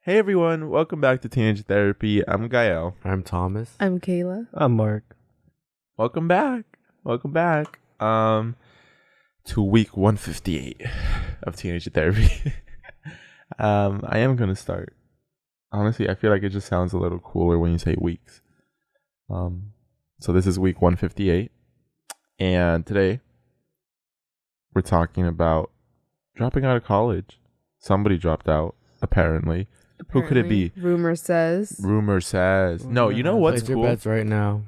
Hey everyone, welcome back to Teenage Therapy. I'm Gael. I'm Thomas. I'm Kayla. I'm Mark. Welcome back. To week 158 of Teenage Therapy. I am gonna start. Honestly, I feel like it just sounds a little cooler when you say weeks. So this is week 158, and today we're talking about dropping out of college. Somebody dropped out, apparently. Who could it be? Rumor says. No, you know what's Place cool? your bets right now.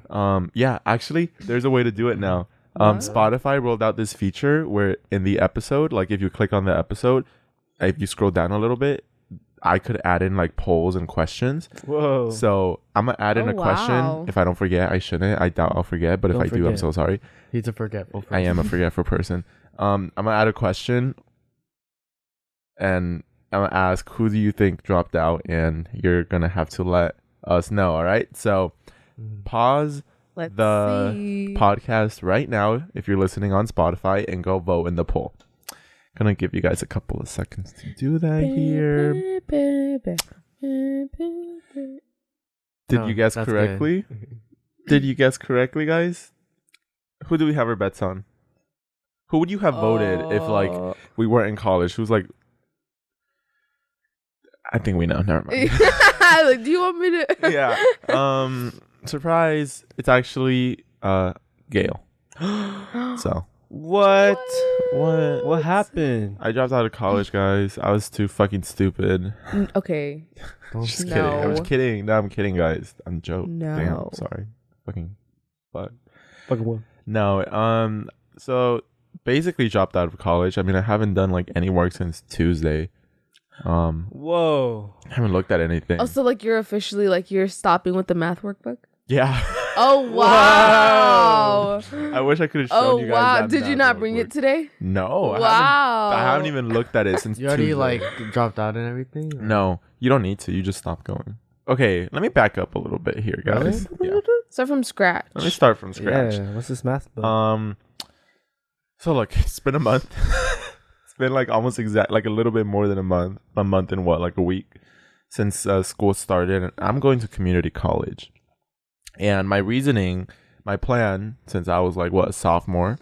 Yeah, actually, there's a way to do it now. Spotify rolled out this feature where in the episode, like if you click on the episode, if you scroll down a little bit, I could add in like polls and questions. Whoa. So I'm going to add in a question. If I don't forget, I shouldn't. I doubt I'll forget. But if I do, I'm so sorry. He's a forgetful person. I am a forgetful person. I'm going to add a question. And I'm going to ask, who do you think dropped out? And you're going to have to let us know. All right. So pause Let's the see. podcast right now if you're listening on Spotify and go vote in the poll. Gonna give you guys a couple of seconds to do that here. Did you guess correctly? Did you guess correctly, guys? Who do we have our bets on? Who would you have voted if like we weren't in college? Who's like, I think we know. Never mind. Like, do you want me to? Yeah. Surprise! It's actually Gail. So What? what? What happened? I dropped out of college, guys. I was too fucking stupid. Okay. Just No. kidding. I was kidding. No, I'm kidding, guys. I'm joking. No. Damn, sorry. Fucking fuck. Fucking what? No. So basically dropped out of college. I mean, I haven't done like any work since Tuesday. Whoa. I haven't looked at anything. Oh, so like you're officially like you're stopping with the math workbook? Yeah. Oh wow. I wish I could have shown Oh you guys. wow. that Did you math not bring workbook. it today? No. Wow. I haven't even looked at it since You already Tuesday. like dropped out and everything? Or? No, you don't need to. You just stop going. Okay, let me back up a little bit here, guys. Yeah. Start from scratch. Let me start from scratch. Yeah. What's this math book? So look, it's been a month. It's been like almost like a little bit more than a month and what, like a week since school started. And I'm going to community college. And my plan, since I was like, a sophomore,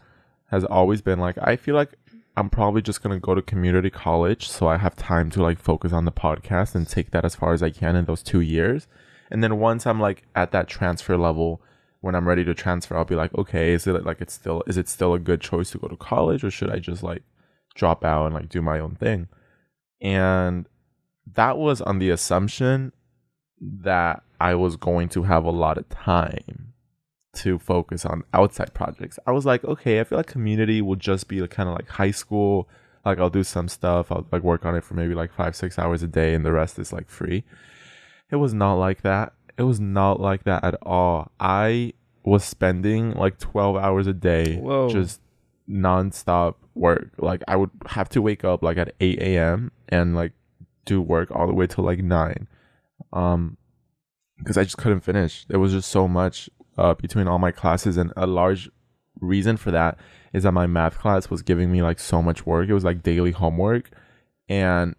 has always been like, I feel like I'm probably just going to go to community college so I have time to like focus on the podcast and take that as far as I can in those 2 years. And then once I'm like at that transfer level, when I'm ready to transfer, I'll be like, okay, is it still a good choice to go to college, or should I just like drop out and like do my own thing? And that was on the assumption that I was going to have a lot of time to focus on outside projects. I was like, okay, I feel like community will just be kind of like high school. Like I'll do some stuff. I'll like work on it for maybe like 5-6 hours a day, and the rest is like free. It was not like that. It was not like that at all. I was spending like 12 hours a day just nonstop work. Like I would have to wake up like at 8 a.m. and like do work all the way till like 9. Because I just couldn't finish. There was just so much between all my classes, and a large reason for that is that my math class was giving me like so much work. It was like daily homework, and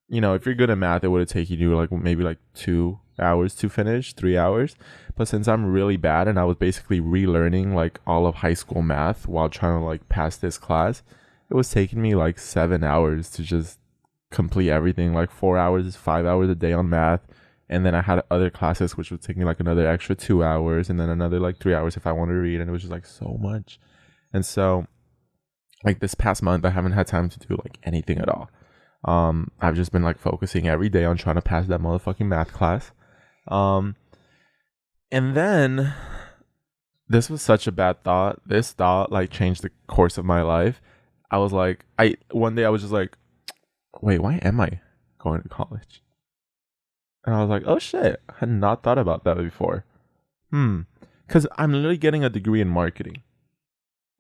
you know, if you're good at math, it would have taken you like maybe like 2 hours to finish, 3 hours. But since I'm really bad and I was basically relearning like all of high school math while trying to like pass this class, it was taking me like 7 hours to just complete everything. Like 4 hours, 5 hours a day on math. And then I had other classes which would take me like another extra 2 hours, and then another like 3 hours if I wanted to read. And it was just like so much. And so like this past month, I haven't had time to do like anything at all. I've just been like focusing every day on trying to pass that motherfucking math class. And then this was such a bad thought. This thought like changed the course of my life. I was like, one day I was just like, wait, why am I going to college? And I was like, oh shit, I had not thought about that before. Because I'm literally getting a degree in marketing.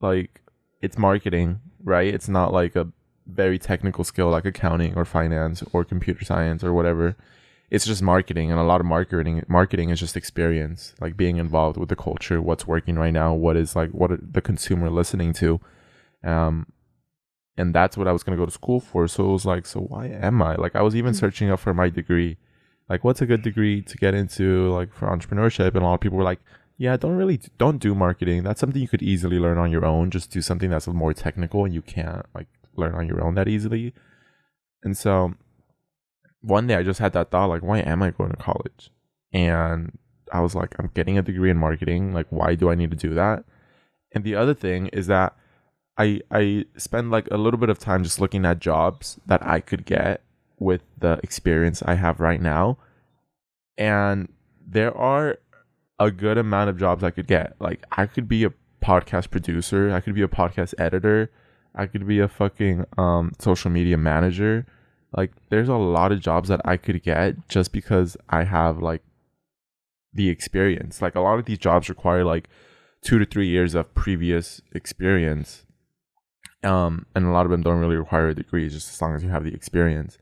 Like, it's marketing, right? It's not like a very technical skill like accounting or finance or computer science or whatever. It's just marketing, and a lot of marketing is just experience, like being involved with the culture, what's working right now, what are the consumer listening to. And that's what I was going to go to school for. So it was like, so why am I? Like, I was even searching up for my degree Like, what's a good degree to get into, like, for entrepreneurship? And a lot of people were like, yeah, don't do marketing. That's something you could easily learn on your own. Just do something that's more technical and you can't, like, learn on your own that easily. And so one day I just had that thought, like, why am I going to college? And I was like, I'm getting a degree in marketing. Like, why do I need to do that? And the other thing is that I spend like a little bit of time just looking at jobs that I could get with the experience I have right now. And there are a good amount of jobs I could get. Like, I could be a podcast producer. I could be a podcast editor. I could be a fucking social media manager. Like, there's a lot of jobs that I could get just because I have like the experience. Like, a lot of these jobs require like 2 to 3 years of previous experience. And a lot of them don't really require a degree, just as long as you have the experience.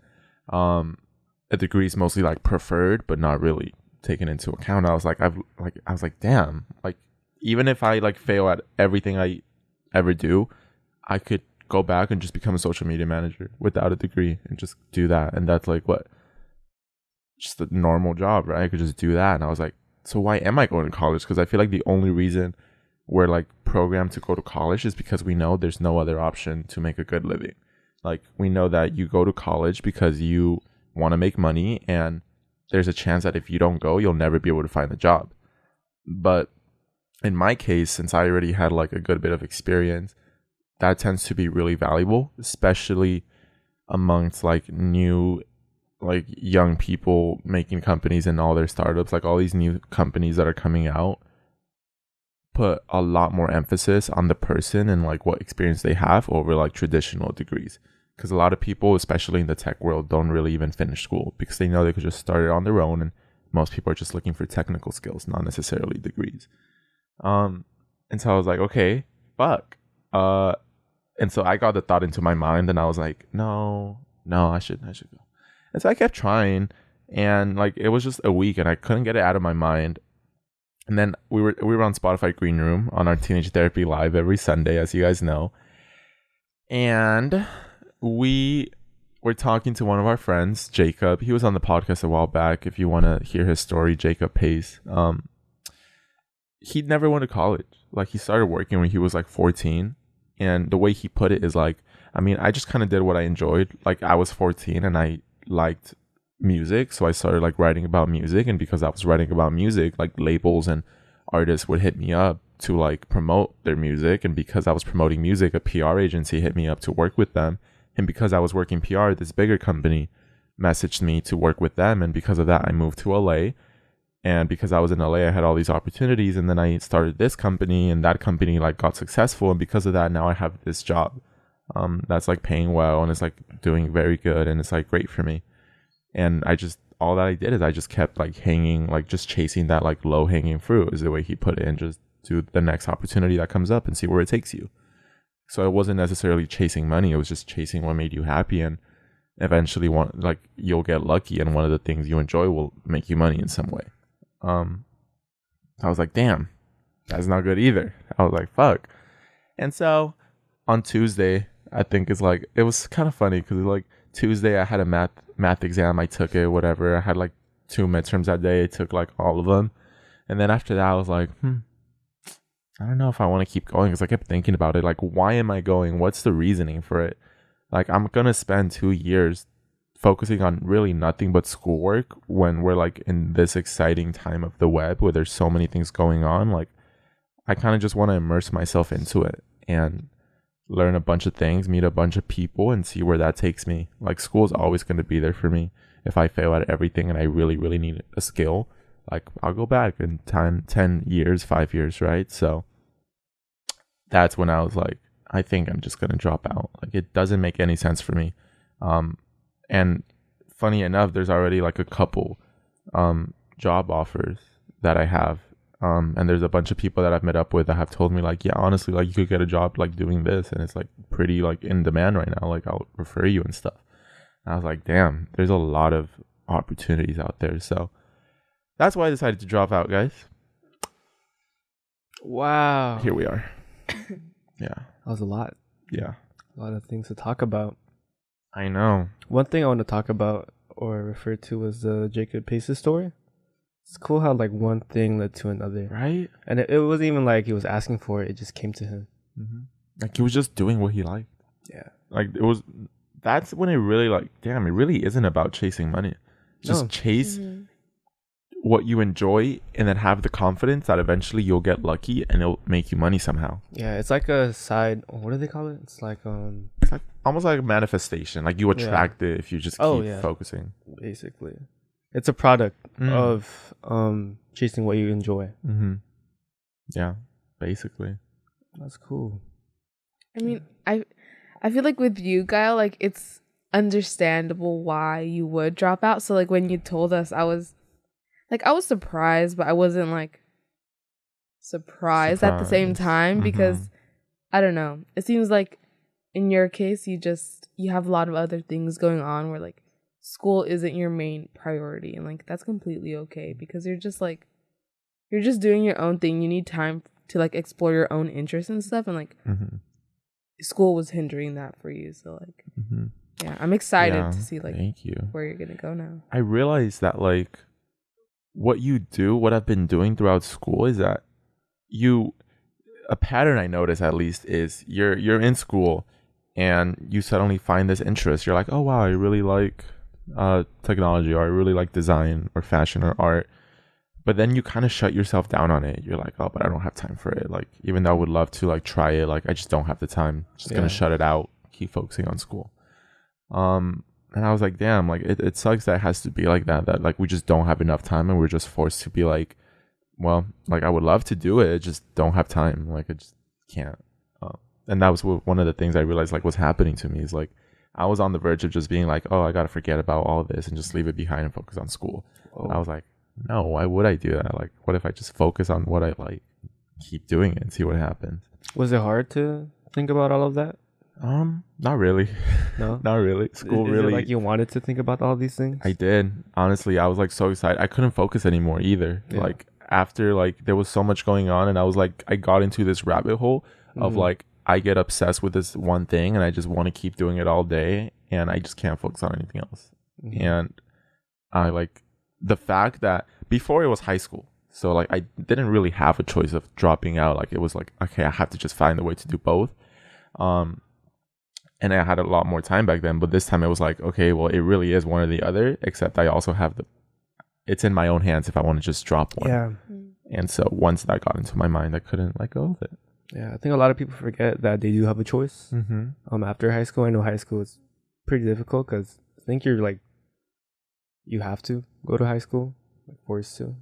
A degree is mostly like preferred, but not really taken into account. I was like, damn, like, even if I like fail at everything I ever do, I could go back and just become a social media manager without a degree and just do that. And that's like what, just a normal job, right? I could just do that. And I was like, so why am I going to college? Because I feel like the only reason we're like programmed to go to college is because we know there's no other option to make a good living. Like, we know that you go to college because you want to make money, and there's a chance that if you don't go, you'll never be able to find a job. But in my case, since I already had like a good bit of experience, that tends to be really valuable, especially amongst like new, like young people making companies and all their startups. Like, all these new companies that are coming out put a lot more emphasis on the person and like what experience they have over like traditional degrees. Because a lot of people, especially in the tech world, don't really even finish school because they know they could just start it on their own, and most people are just looking for technical skills, not necessarily degrees. And so I was like, okay, fuck. And so I got the thought into my mind, and I was like, no, I should go. And so I kept trying, and like, it was just a week and I couldn't get it out of my mind. And then we were on Spotify Green Room on our Teenage Therapy Live every Sunday, as you guys know. And we were talking to one of our friends, Jacob. He was on the podcast a while back. If you want to hear his story, Jacob Pace. He never went to college. Like, he started working when he was like 14. And the way he put it is like, I mean, I just kind of did what I enjoyed. Like, I was 14 and I liked music, so I started like writing about music. And because I was writing about music, like, labels and artists would hit me up to like promote their music. And because I was promoting music, a PR agency hit me up to work with them. And because I was working PR, this bigger company messaged me to work with them. And because of that, I moved to LA. And because I was in LA, I had all these opportunities. And then I started this company, and that company like got successful. And because of that, now I have this job that's like paying well, and it's like doing very good, and it's like great for me. And all that I did is I just kept like hanging, like just chasing that like low hanging fruit, is the way he put it, and just do the next opportunity that comes up and see where it takes you. So it wasn't necessarily chasing money. It was just chasing what made you happy. And eventually you'll get lucky, and one of the things you enjoy will make you money in some way. I was like, damn, that's not good either. I was like, fuck. And so on Tuesday, I think it was kind of funny because like Tuesday I had a math exam. I took it, whatever. I had like 2 midterms that day. I took like all of them. And then after that, I was like, I don't know if I want to keep going, because I kept thinking about it. Like, why am I going? What's the reasoning for it? Like, I'm going to spend 2 years focusing on really nothing but schoolwork when we're like in this exciting time of the web where there's so many things going on. Like, I kind of just want to immerse myself into it and learn a bunch of things, meet a bunch of people, and see where that takes me. Like, school is always going to be there for me. If I fail at everything and I really, really need a skill, like, I'll go back in 10 years, 5 years, right? So that's when I was like, I think I'm just going to drop out. Like, it doesn't make any sense for me. And funny enough, there's already like a couple job offers that I have. And there's a bunch of people that I've met up with that have told me like, yeah, honestly, like, you could get a job like doing this, and it's like pretty like in demand right now. Like, I'll refer you and stuff. And I was like, damn, there's a lot of opportunities out there. So that's why I decided to drop out, guys. Wow. Here we are. Yeah. That was a lot. Yeah. A lot of things to talk about. I know. One thing I want to talk about or referred to as the Jacob Pace's story. It's cool how like one thing led to another, Right? and it wasn't even like he was asking for it; it just came to him. Like he was just doing what he liked. Yeah, Like it was. That's when it really like, damn, it really isn't about chasing money. Just No. chase what you enjoy, and then have the confidence that eventually you'll get lucky and it'll make you money somehow. yeah. It's like a side. What do they call it? It's like It's like almost like a manifestation. Like you attract it if you just keep focusing. basically, it's a product of chasing what you enjoy. Yeah, basically. That's cool. I mean, I feel like with you, Kyle, like it's understandable why you would drop out. So like when you told us, I was surprised, but I wasn't like surprised at the same time because I don't know. It seems like in your case, you have a lot of other things going on where like school isn't your main priority, and like that's completely okay because you're just doing your own thing. You need time to like explore your own interests and stuff, and like school was hindering that for you. So like yeah, I'm excited to see like thank you. where you're gonna go now. I realized that like what I've been doing throughout school is that a pattern I notice at least is you're in school and you suddenly find this interest. You're like, oh wow, I really like technology, or I really like design or fashion or art. But then you kind of shut yourself down on it. You're like, oh, but I don't have time for it. Like, even though I would love to like try it, like I just don't have the time. Just gonna shut it out, keep focusing on school. And I was like, damn, like it sucks that it has to be like that like we just don't have enough time and we're just forced to be like, well, like I would love to do it, I just don't have time. Like I just can't. And that was one of the things I realized like was happening to me is like I was on the verge of just being like, oh, I gotta forget about all this and just leave it behind and focus on school. I was like, no, why would I do that? Like, what if I just focus on what I like, keep doing it and see what happens? Was it hard to think about all of that? Not really. No, not really. School is really. It like you wanted to think about all these things? I did. Honestly, I was like so excited. I couldn't focus anymore either. Yeah. Like after like there was so much going on, and I was like, I got into this rabbit hole of like I get obsessed with this one thing, and I just want to keep doing it all day, and I just can't focus on anything else. And I like the fact that before it was high school, so like I didn't really have a choice of dropping out. Like it was like, okay, I have to just find a way to do both. And I had a lot more time back then, but this time it was like, okay, well, it really is one or the other, except I also have it's in my own hands if I want to just drop one. Yeah. And so once that got into my mind, I couldn't let go of it. Yeah, I think a lot of people forget that they do have a choice. After high school, I know high school is pretty difficult because I think you're like, you have to go to high school, like forced to.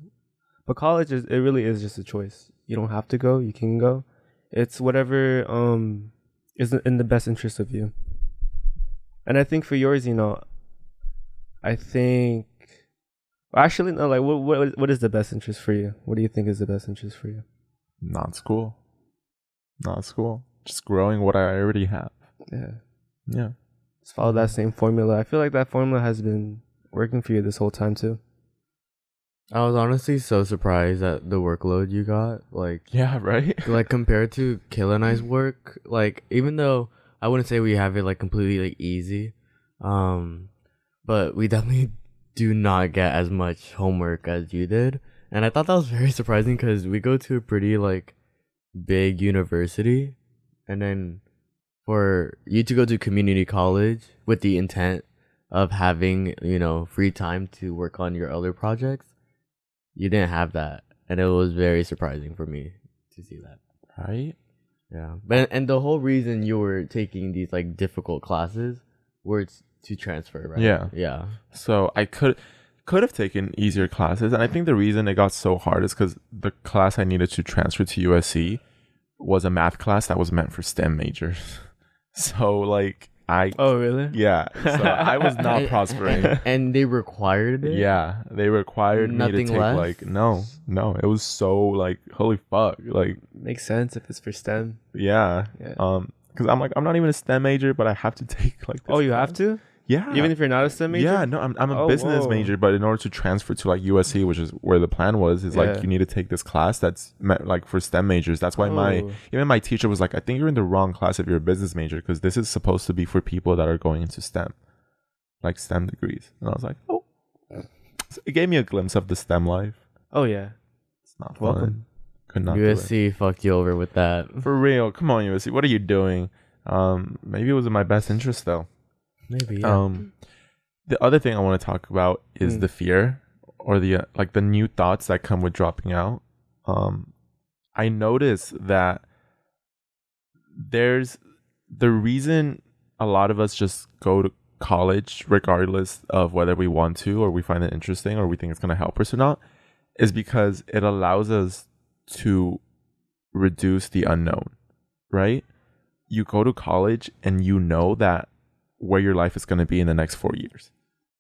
But college it really is just a choice. You don't have to go, you can go. It's whatever is in the best interest of you. And I think for yours, I think actually no, like what is the best interest for you? What do you think is the best interest for you? Not school. Just growing what I already have. Yeah. Just follow that same formula. I feel like that formula has been working for you this whole time too. I was honestly so surprised at the workload you got. Like, yeah, right? Like compared to Kayla and I's work, like even though I wouldn't say we have it like completely like easy, but we definitely do not get as much homework as you did. And I thought that was very surprising because we go to a pretty like big university, and then for you to go to community college with the intent of having, free time to work on your other projects, you didn't have that. And it was very surprising for me to see that. Right? Yeah. But and the whole reason you were taking these like difficult classes were to transfer, right? Yeah. So I could have taken easier classes, and I think the reason it got so hard is because the class I needed to transfer to U.S.A. was a math class that was meant for STEM majors. So like Oh really? Yeah. So I was not prospering. And they required it? Yeah. They required me to take less? like no. It was so like holy fuck. Like Makes sense if it's for STEM. yeah. Yeah. Because I'm like, I'm not even a STEM major, but I have to take like this. Oh, you have to? Yeah. Even if you're not a STEM major? Yeah, no, I'm a business major, but in order to transfer to like U.S.A., which is where the plan was, is like you need to take this class that's meant like for STEM majors. That's why even my teacher was like, I think you're in the wrong class if you're a business major, because this is supposed to be for people that are going into STEM. like STEM degrees, and I was like, oh, so it gave me a glimpse of the STEM life. Oh yeah. It's not fun. Welcome. Could not do it. USC fucked you over with that. For real. Come on, USC. What are you doing? Maybe it was in my best interest though. Maybe. Yeah. The other thing I want to talk about is the fear or the like the new thoughts that come with dropping out. I notice that there's the reason a lot of us just go to college regardless of whether we want to or we find it interesting or we think it's going to help us or not is because it allows us to reduce the unknown, right? You go to college and you know that where your life is going to be in the next 4 years.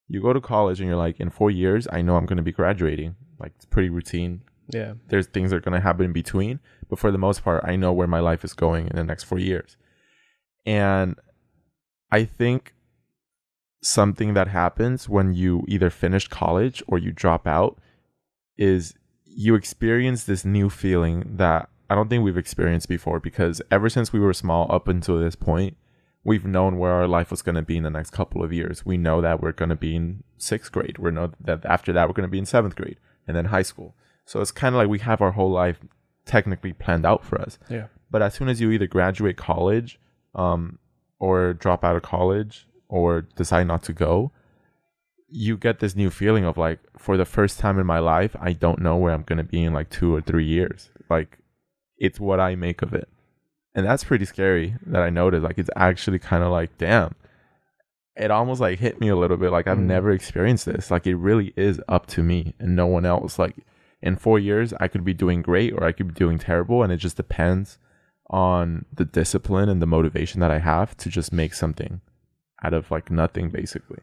You go to college and you're like, in 4 years, I know I'm going to be graduating. Like, it's pretty routine. Yeah. There's things that are going to happen in between. But for the most part, I know where my life is going in the next 4 years. And I think something that happens when you either finish college or you drop out is you experience this new feeling that I don't think we've experienced before, because ever since we were small up until this point, we've known where our life was going to be in the next couple of years. We know that we're going to be in 6th grade. We know that after that, we're going to be in 7th grade and then high school. So it's kind of like we have our whole life technically planned out for us. Yeah. But as soon as you either graduate college or drop out of college or decide not to go, you get this new feeling of like, for the first time in my life, I don't know where I'm going to be in like 2 or 3 years. Like, it's what I make of it. And that's pretty scary that I noticed. Like, it's actually kind of like, damn, it almost like hit me a little bit. Like, I've never experienced this. Like, it really is up to me and no one else. Like, in 4 years, I could be doing great or I could be doing terrible. And it just depends on the discipline and the motivation that I have to just make something out of like nothing, basically.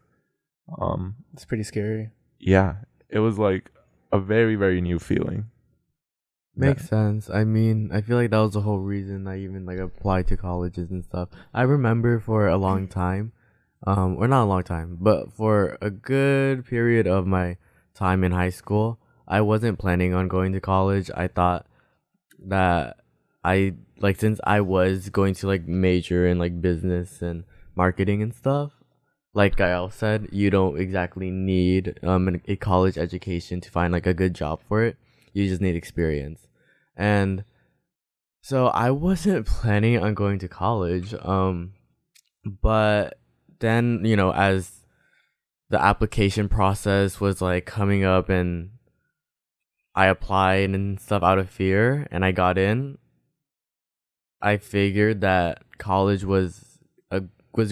It's pretty scary. Yeah, it was like a very, very new feeling. Makes sense. I mean, I feel like that was the whole reason I even like applied to colleges and stuff. I remember for a long time, or not a long time, but for a good period of my time in high school, I wasn't planning on going to college. I thought that since I was going to like major in like business and marketing and stuff, like Gael said, you don't exactly need a college education to find like a good job for it. You just need experience. And so I wasn't planning on going to college. But then, you know, as the application process was like coming up and I applied and stuff out of fear and I got in, I figured that college was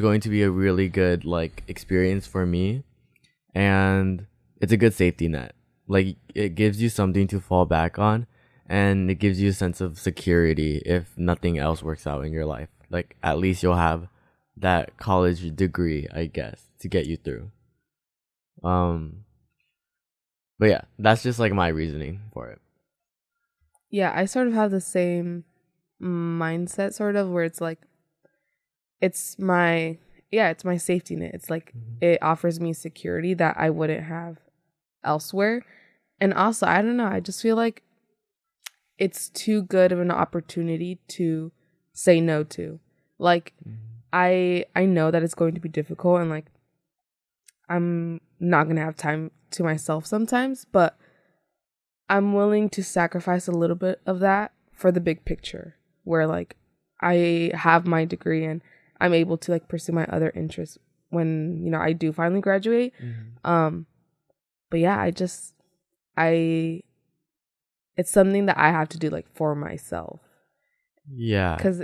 going to be a really good like experience for me, and it's a good safety net. Like, it gives you something to fall back on, and it gives you a sense of security if nothing else works out in your life. Like, at least you'll have that college degree, I guess, to get you through. But yeah, that's just like my reasoning for it. Yeah, I sort of have the same mindset, sort of, where it's like, it's my safety net. It's like it offers me security that I wouldn't have elsewhere. And also, I don't know, I just feel like it's too good of an opportunity to say no to. Like, I know that it's going to be difficult, and like, I'm not going to have time to myself sometimes, but I'm willing to sacrifice a little bit of that for the big picture, where like I have my degree and I'm able to like pursue my other interests when, you know, I do finally graduate. But yeah, it's something that I have to do like for myself. Yeah. Cause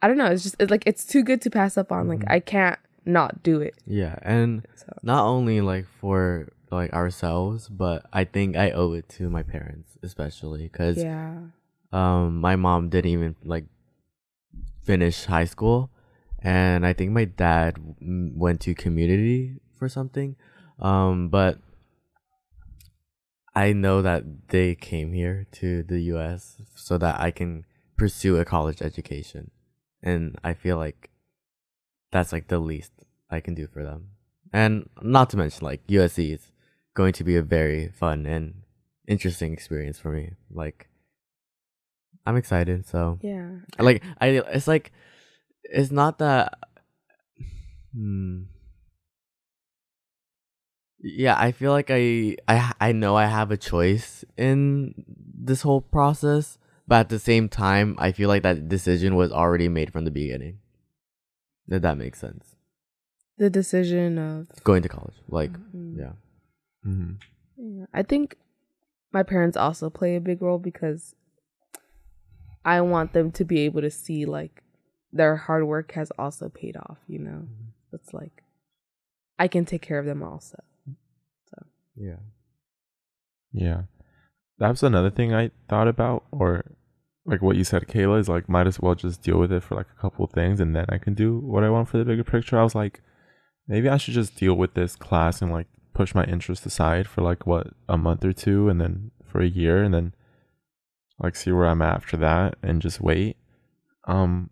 I don't know, it's like, it's too good to pass up on. Like, I can't not do it. Yeah. And not only like for like ourselves, but I think I owe it to my parents, especially because my mom didn't even like finish high school, and I think my dad went to community for something, but I know that they came here to the U.S. so that I can pursue a college education, and I feel like that's like the least I can do for them. And not to mention, like, U.S.A. is going to be a very fun and interesting experience for me. Like, I'm excited. So yeah, like it's like, it's not that Yeah, I feel like I know I have a choice in this whole process, but at the same time, I feel like that decision was already made from the beginning. If that makes sense. The decision of Going to college, like, yeah. Yeah, I think my parents also play a big role because I want them to be able to see like their hard work has also paid off, you know? It's like I can take care of them also. So Yeah. Yeah. That was another thing I thought about, or like what you said, Kayla, is like might as well just deal with it for like a couple of things and then I can do what I want for the bigger picture. I was like, maybe I should just deal with this class and like push my interest aside for like what, a month or two, and then for a year, and then like see where I'm at after that and just wait. And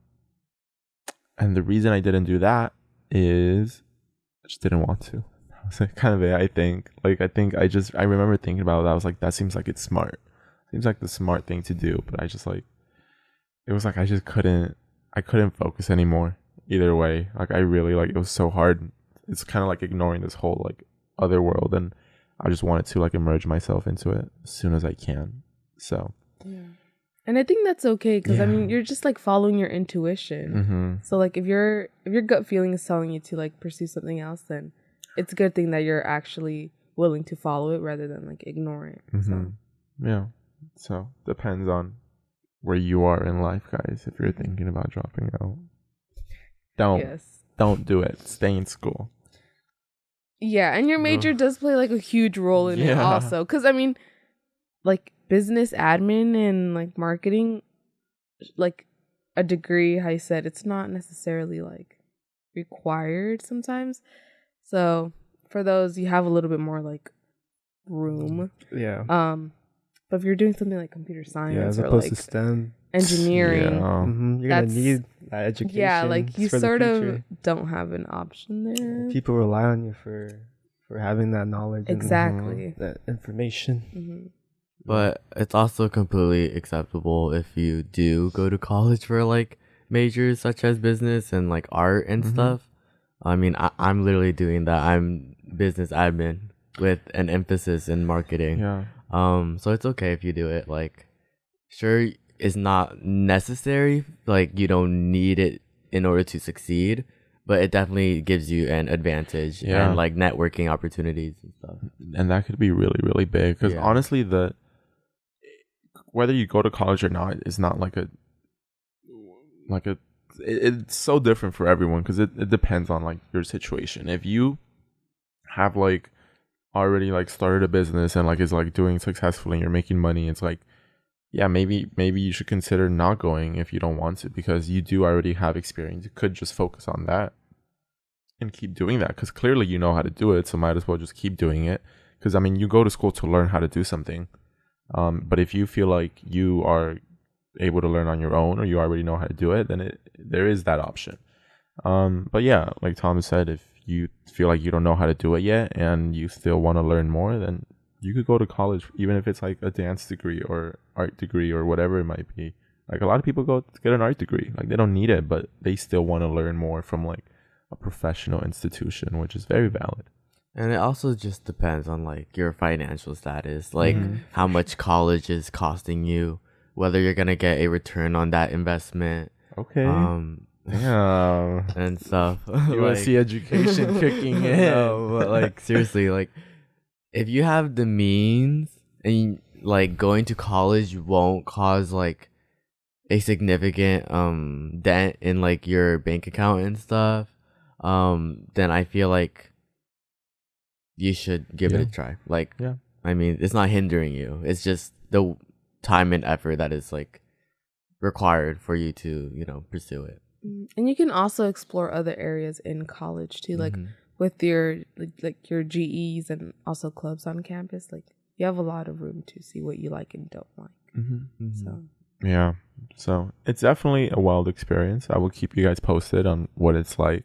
the reason I didn't do that is I just didn't want to. That was like kind of it, I think. Like I remember thinking about it. I was like, that seems like it's smart. Seems like the smart thing to do, but I just like, it was like I couldn't focus anymore either way. Like I really, like, it was so hard. It's kind of like ignoring this whole like other world, and I just wanted to like immerse myself into it as soon as I can. So yeah. And I think that's okay because I mean you're just like following your intuition. So like if your gut feeling is telling you to like pursue something else, then it's a good thing that you're actually willing to follow it rather than like ignore it. So yeah. So depends on where you are in life, guys. If you're thinking about dropping out, don't do it. Stay in school. Yeah, and your major does play like a huge role in it also. Because I mean, like business admin and like marketing, like a degree, I said, it's not necessarily like required sometimes. So for those, you have a little bit more like room. Yeah. But if you're doing something like computer science as or opposed like to STEM, engineering, you're gonna need that education. Yeah, like you sort of don't have an option there. People rely on you for having that knowledge, exactly, and that information. But it's also completely acceptable if you do go to college for like majors such as business and like art and stuff. I mean, I'm literally doing that. I'm business admin with an emphasis in marketing. Yeah. So it's okay if you do it. Like, sure, it's not necessary. Like, you don't need it in order to succeed, but it definitely gives you an advantage and like networking opportunities and stuff. And that could be really, really big because honestly, whether you go to college or not is not it's so different for everyone because it depends on like your situation. If you have like already like started a business and like is like doing successfully and you're making money, it's like, yeah, maybe you should consider not going if you don't want to, because you do already have experience. You could just focus on that and keep doing that because clearly you know how to do it, so might as well just keep doing it. Because I mean, you go to school to learn how to do something, but if you feel like you are able to learn on your own or you already know how to do it, then there is that option. But yeah, like Thomas said, if you feel like you don't know how to do it yet and you still want to learn more, then you could go to college, even if it's like a dance degree or art degree or whatever it might be. Like a lot of people go to get an art degree, like they don't need it, but they still want to learn more from like a professional institution, which is very valid. And it also just depends on like your financial status, like how much college is costing you, whether you're gonna get a return on that investment. Okay. Yeah, and stuff. U.S.A. education kicking in. No, but like seriously, like if you have the means and like going to college won't cause like a significant dent in like your bank account and stuff, then I feel like you should give it a try. Like, I mean, it's not hindering you. It's just the time and effort that is like required for you to, you know, pursue it. And you can also explore other areas in college too, like with your like your GEs and also clubs on campus. Like you have a lot of room to see what you like and don't like. So it's definitely a wild experience. I will keep you guys posted on what it's like.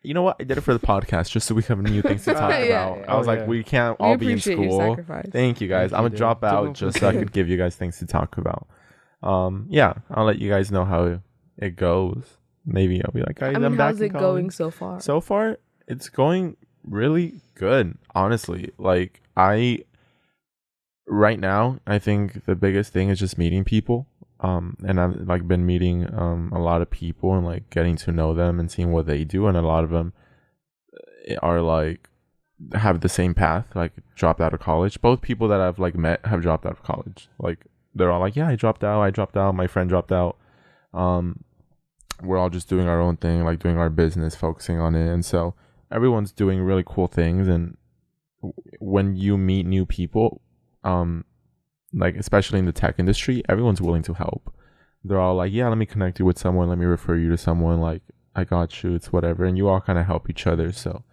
You know what? I did it for the podcast just so we have new things to talk about. I was like, we can't all be in school. Thank you guys. I'm gonna drop out just so I could give you guys things to talk about. I'll let you guys know how it goes. Maybe I'll be like, guys, I'm back how's it going so far? So far, it's going really good, honestly. Like right now, I think the biggest thing is just meeting people. And I've like been meeting a lot of people and like getting to know them and seeing what they do, and a lot of them are like have the same path, like dropped out of college. Both people that I've like met have dropped out of college. Like they're all like, yeah, I dropped out, my friend dropped out. We're all just doing our own thing, like doing our business, focusing on it. And so everyone's doing really cool things. And when you meet new people, like especially in the tech industry, everyone's willing to help. They're all like, yeah, let me connect you with someone, let me refer you to someone, like I got you, it's whatever. And you all kind of help each other. So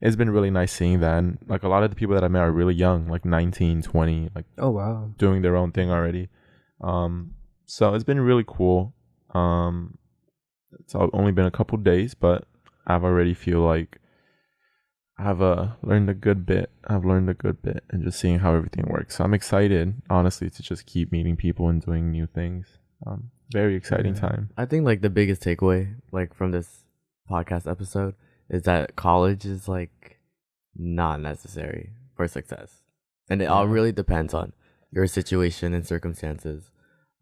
it's been really nice seeing that. And like a lot of the people that I met are really young, like 19, 20, like Oh wow, doing their own thing already. So it's been really cool. It's only been a couple days, but I've already feel like I've learned a good bit. And just seeing how everything works. So I'm excited, honestly, to just keep meeting people and doing new things. Very exciting time. I think like the biggest takeaway like from this podcast episode is that college is like not necessary for success, and it all really depends on your situation and circumstances,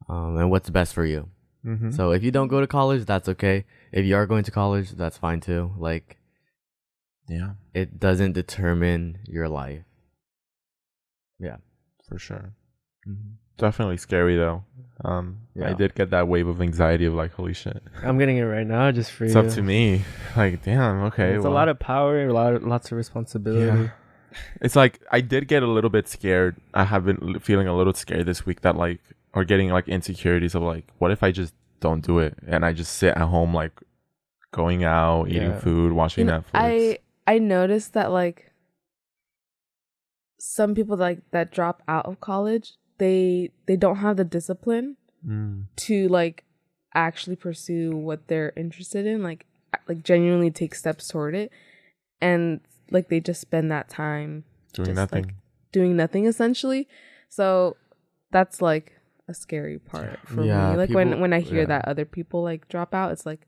and what's best for you. Mm-hmm. So if you don't go to college, that's okay. If you are going to college, that's fine too. Like, yeah, it doesn't determine your life. Yeah, for sure. mm-hmm. Definitely scary though. I did get that wave of anxiety of like, holy shit. I'm getting it right now just for It's you. up to me. Like, damn, okay. It's a lot of power, lots of responsibility. Yeah. It's like I did get a little bit scared. I have been feeling a little scared this week that like, or getting like insecurities of like, what if I just don't do it and I just sit at home like going out, eating food, watching Netflix. I noticed that like some people that drop out of college, they don't have the discipline to like actually pursue what they're interested in, like genuinely take steps toward it, and like they just spend that time doing nothing essentially. So that's like a scary part for me. Like people, when I hear that other people like drop out, it's like,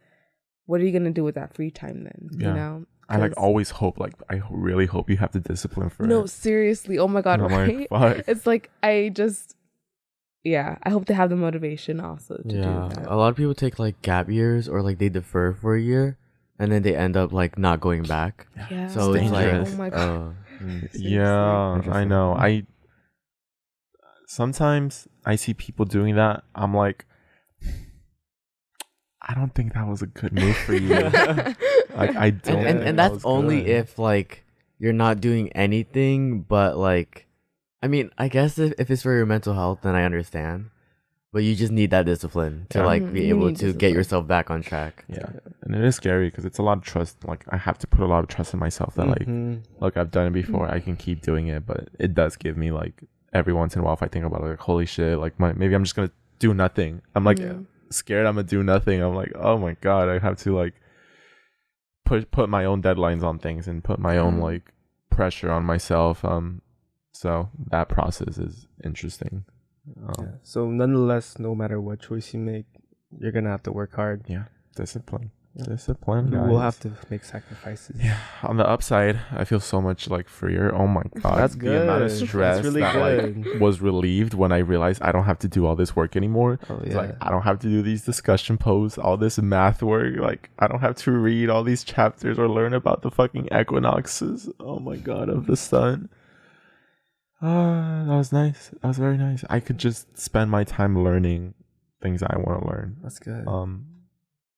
what are you gonna do with that free time then? You know, I like always hope, like I really hope you have the discipline for it. No, seriously, oh my god, right? Like, it's like I hope they have the motivation also to do that. A lot of people take like gap years or like they defer for a year and then they end up like not going back. Yeah, so it's like, oh my god. Yeah, I know. Sometimes I see people doing that. I'm like, I don't think that was a good move for you. Like I don't. And that's only if like you're not doing anything, but like, I mean, I guess if it's for your mental health, then I understand. But you just need that discipline to like be able to get yourself back on track. Yeah, and it is scary because it's a lot of trust. Like I have to put a lot of trust in myself that like, look, I've done it before. I can keep doing it, but it does give me like every once in a while if I think about it, like holy shit, like maybe I'm just gonna do nothing. I'm like scared I'm gonna do nothing. I'm like, oh my god, I have to like put my own deadlines on things and put my own like pressure on myself. So that process is interesting. So nonetheless, no matter what choice you make, you're gonna have to work hard. Yeah, discipline. Discipline, guys. We'll have to make sacrifices. Yeah. On the upside, I feel so much like freer. Oh my god, that's good. The amount of stress really that like was relieved when I realized I don't have to do all this work anymore. It's like I don't have to do these discussion posts, all this math work. Like I don't have to read all these chapters or learn about the fucking equinoxes. Oh my god, of the sun. That was nice. That was very nice. I could just spend my time learning things I want to learn. That's good.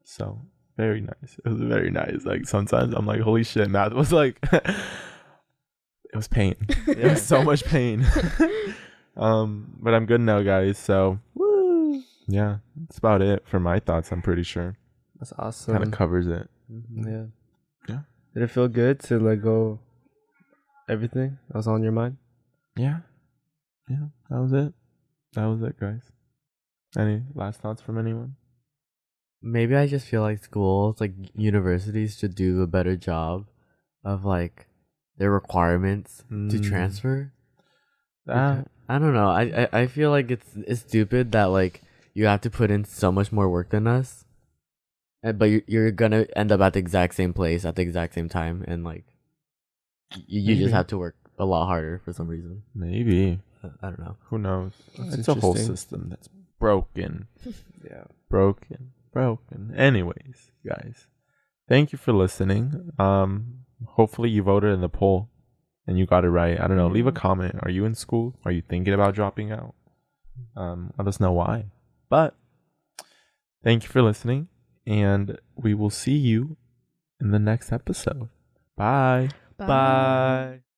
So very nice. It was very nice. Like sometimes I'm like, holy shit, math was like it was pain. It was so much pain. But I'm good now, guys. So woo. Yeah, that's about it for my thoughts. I'm pretty sure. That's awesome. Kind of covers it. Yeah. Yeah. Did it feel good to let go everything that was on your mind? Yeah. Yeah. That was it. That was it, guys. Any last thoughts from anyone? Maybe I just feel like schools, like universities, should do a better job of like their requirements to transfer. I don't know. I feel like it's stupid that like you have to put in so much more work than us, but you're gonna end up at the exact same place at the exact same time, and like you just Maybe. have to work a lot harder for some reason. Maybe. I don't know. Who knows? That's It's a whole interesting. system that's broken. Yeah. Broken. Anyways, guys, thank you for listening. Hopefully you voted in the poll and you got it right. I don't know. Leave a comment. Are you in school? Are you thinking about dropping out? Let us know why. But thank you for listening, and we will see you in the next episode. Bye. Bye.